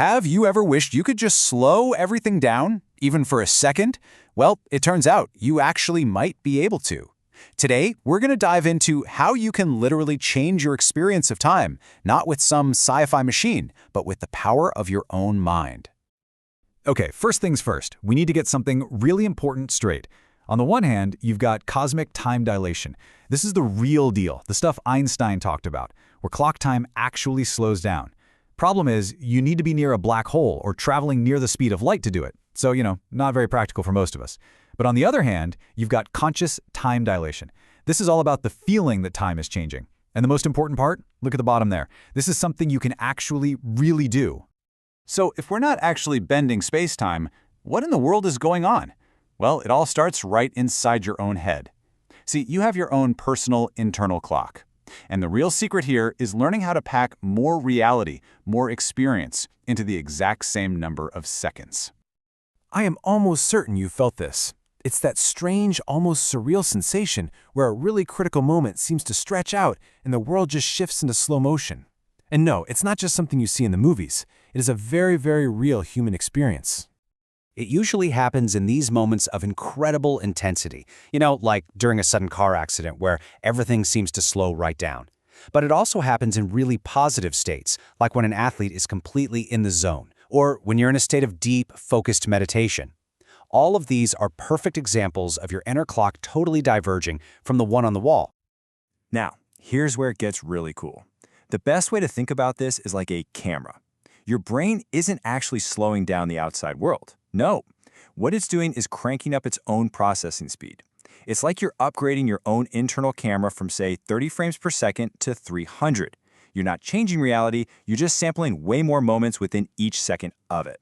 Have you ever wished you could just slow everything down, even for a second? Well, it turns out you actually might be able to. Today, we're going to dive into how you can literally change your experience of time, not with some sci-fi machine, but with the power of your own mind. Okay, first things first, we need to get something really important straight. On the one hand, you've got cosmic time dilation. This is the real deal, the stuff Einstein talked about, where clock time actually slows down. Problem is, you need to be near a black hole or traveling near the speed of light to do it. So, not very practical for most of us. But on the other hand, you've got conscious time dilation. This is all about the feeling that time is changing. And the most important part? Look at the bottom there. This is something you can actually really do. So if we're not actually bending space-time, what in the world is going on? Well, it all starts right inside your own head. See, you have your own personal internal clock. And the real secret here is learning how to pack more reality, more experience into the exact same number of seconds. I am almost certain you felt this. It's that strange, almost surreal sensation where a really critical moment seems to stretch out and the world just shifts into slow motion. And no, it's not just something you see in the movies. It is a very, very real human experience. It usually happens in these moments of incredible intensity, like during a sudden car accident where everything seems to slow right down. But it also happens in really positive states, like when an athlete is completely in the zone, or when you're in a state of deep, focused meditation. All of these are perfect examples of your inner clock totally diverging from the one on the wall. Now, here's where it gets really cool. The best way to think about this is like a camera. Your brain isn't actually slowing down the outside world. No. What it's doing is cranking up its own processing speed. It's like you're upgrading your own internal camera from, say, 30 frames per second to 300. You're not changing reality, you're just sampling way more moments within each second of it.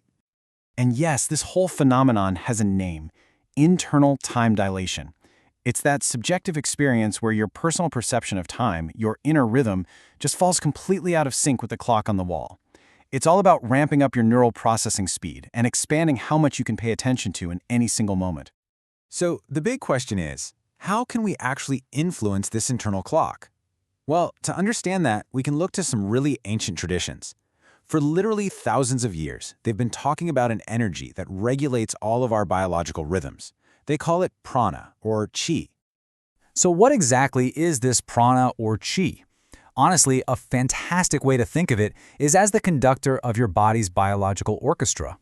And yes, this whole phenomenon has a name: internal time dilation. It's that subjective experience where your personal perception of time, your inner rhythm, just falls completely out of sync with the clock on the wall. It's all about ramping up your neural processing speed and expanding how much you can pay attention to in any single moment. So the big question is, how can we actually influence this internal clock? Well, to understand that, we can look to some really ancient traditions. For literally thousands of years, they've been talking about an energy that regulates all of our biological rhythms. They call it prana, or chi. So what exactly is this prana or chi? Honestly, a fantastic way to think of it is as the conductor of your body's biological orchestra.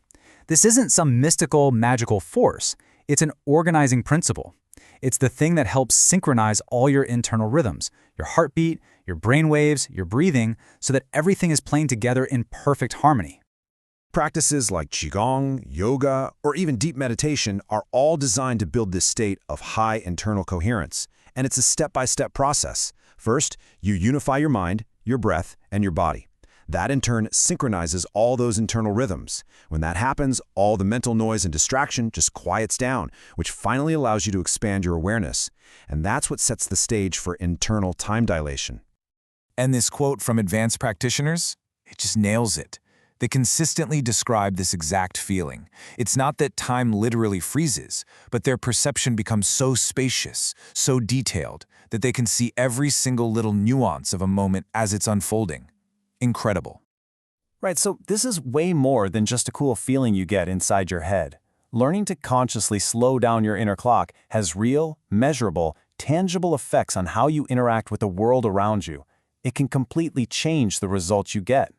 This isn't some mystical, magical force. It's an organizing principle. It's the thing that helps synchronize all your internal rhythms, your heartbeat, your brain waves, your breathing, so that everything is playing together in perfect harmony. Practices like Qigong, yoga, or even deep meditation are all designed to build this state of high internal coherence, and it's a step-by-step process. First, you unify your mind, your breath, and your body. That in turn synchronizes all those internal rhythms. When that happens, all the mental noise and distraction just quiets down, which finally allows you to expand your awareness. And that's what sets the stage for internal time dilation. And this quote from advanced practitioners, it just nails it. They consistently describe this exact feeling. It's not that time literally freezes, but their perception becomes so spacious, so detailed, that they can see every single little nuance of a moment as it's unfolding. Incredible. Right, so this is way more than just a cool feeling you get inside your head. Learning to consciously slow down your inner clock has real, measurable, tangible effects on how you interact with the world around you. It can completely change the results you get.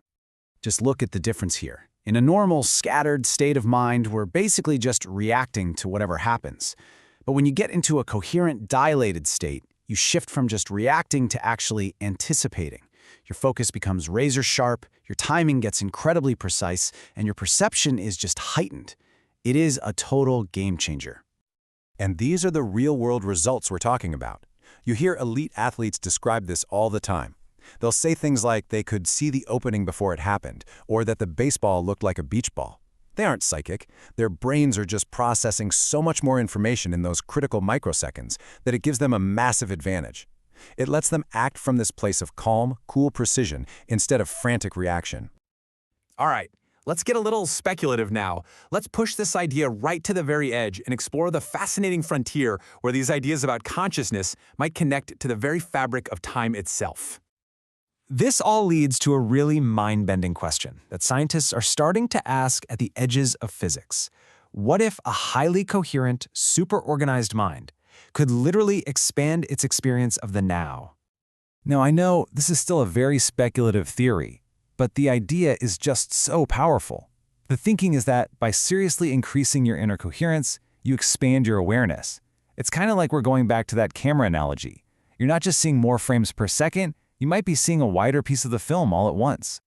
Just look at the difference here. In a normal, scattered state of mind, we're basically just reacting to whatever happens. But when you get into a coherent, dilated state, you shift from just reacting to actually anticipating. Your focus becomes razor sharp, your timing gets incredibly precise, and your perception is just heightened. It is a total game changer. And these are the real-world results we're talking about. You hear elite athletes describe this all the time. They'll say things like they could see the opening before it happened, or that the baseball looked like a beach ball. They aren't psychic. Their brains are just processing so much more information in those critical microseconds that it gives them a massive advantage. It lets them act from this place of calm, cool precision instead of frantic reaction. All right, let's get a little speculative now. Let's push this idea right to the very edge and explore the fascinating frontier where these ideas about consciousness might connect to the very fabric of time itself. This all leads to a really mind-bending question that scientists are starting to ask at the edges of physics. What if a highly coherent, super-organized mind could literally expand its experience of the now? Now, I know this is still a very speculative theory, but the idea is just so powerful. The thinking is that by seriously increasing your inner coherence, you expand your awareness. It's kind of like we're going back to that camera analogy. You're not just seeing more frames per second, you might be seeing a wider piece of the film all at once.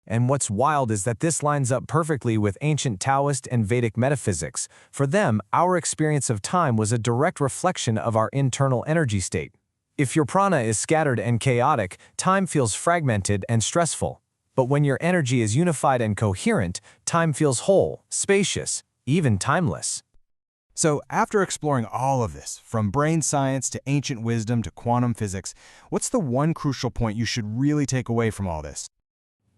And what's wild is that this lines up perfectly with ancient Taoist and Vedic metaphysics. For them, our experience of time was a direct reflection of our internal energy state. If your prana is scattered and chaotic, time feels fragmented and stressful. But when your energy is unified and coherent, time feels whole, spacious, even timeless. So after exploring all of this, from brain science to ancient wisdom to quantum physics, what's the one crucial point you should really take away from all this?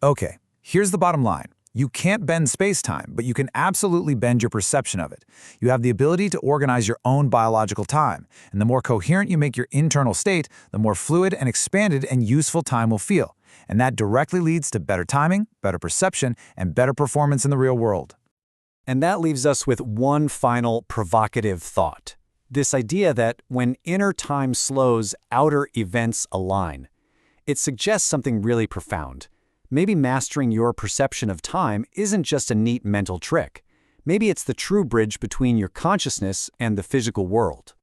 Okay, here's the bottom line. You can't bend space-time, but you can absolutely bend your perception of it. You have the ability to organize your own biological time, and the more coherent you make your internal state, the more fluid and expanded and useful time will feel. And that directly leads to better timing, better perception, and better performance in the real world. And that leaves us with one final provocative thought. This idea that when inner time slows, outer events align. It suggests something really profound. Maybe mastering your perception of time isn't just a neat mental trick. Maybe it's the true bridge between your consciousness and the physical world.